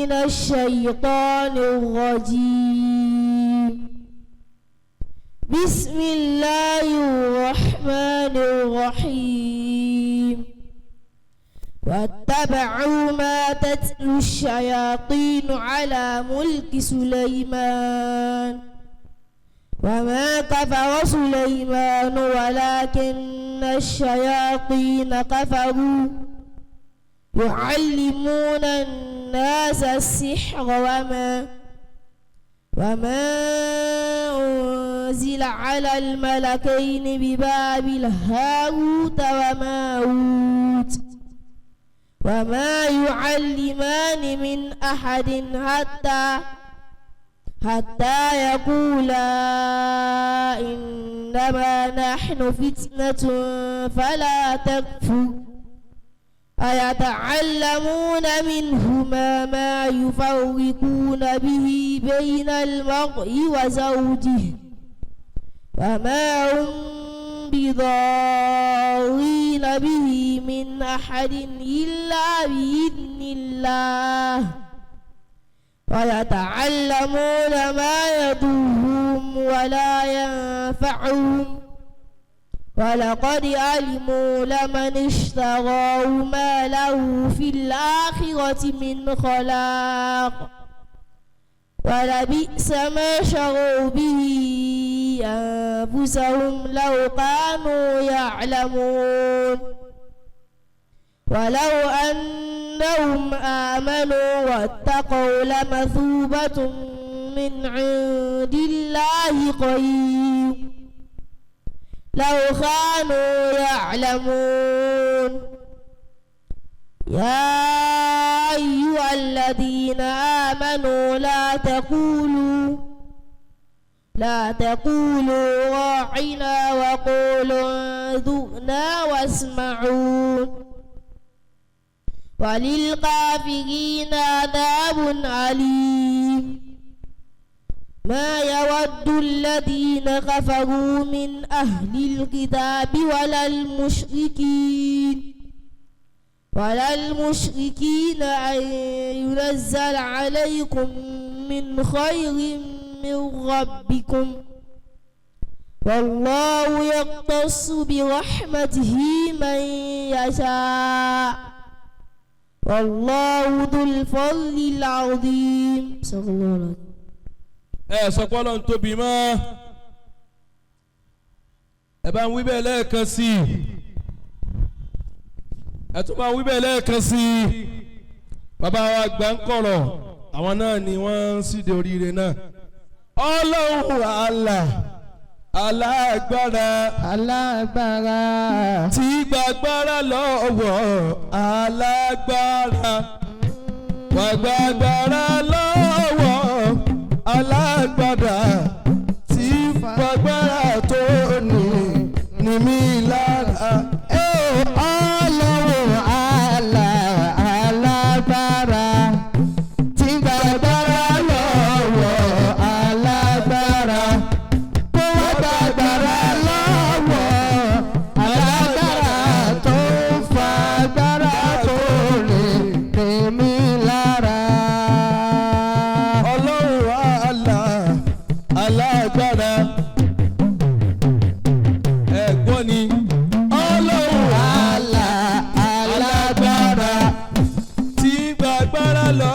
من الشيطان الرجيم. بسم الله الرحمن الرحيم. واتبعوا ما تتلو الشياطين على ملك سليمان وما كفر سليمان ولكن الشياطين كفروا يعلمون الناس السحر وما أنزل على الملكين ببابل هاروت وماروت وما يعلمان من أحد حتى يقولا إنما نحن فتنة فلا تكفر أيتعلمون منهما ما يفرقون به بين المرء وزوجه وما هم بضارين به من أحد إلا بإذن الله ويتعلمون ما يضرهم ولا ينفعهم ولقد علموا لمن اشتراه ما له في الآخرة من خلاق ولبئس ما شروا به أنفسهم لو كانوا يعلمون ولو أنهم آمنوا واتقوا لمثوبة من عند الله خير لو كانوا يعلمون. يا أيها الذين آمنوا لا تقولوا راعنا وقولوا انظرنا واسمعوا وللكافرين عذاب أليم. ما يود الذين كفروا من أهل الكتاب ولا المشركين أن ينزل عليكم من خير من ربكم والله يختص برحمته من يشاء والله ذو الفضل العظيم. صلى الله عليه وسلم. sọpọ́ lọ́n tóbi mọ́ ẹ bá ń wí bẹ́ẹ̀ lẹ́ẹ̀kan sí i ẹ tún bá ń wí bẹ́ẹ̀ lẹ́ẹ̀kan sí i bàbá wa gbà ń kọ̀rọ̀ àwọn náà ni wọ́n ń síde oríire náà. Ọlọ́run alágbára tí gbàgbára lọ́wọ́ alágbára wà gbàgbára lọ́wọ́ alágbádá tí fagbára tó ní mí lára. Ọlọ́run alágbára tí fagbára lọ́wọ́ alágbára tó wá fagbára lọ́wọ́ alágbára tó fagbára tó ní mí lára. Alágbára ẹ̀gbọ́n ni Ọlọ́run alágbára tí gbàgbára lọ.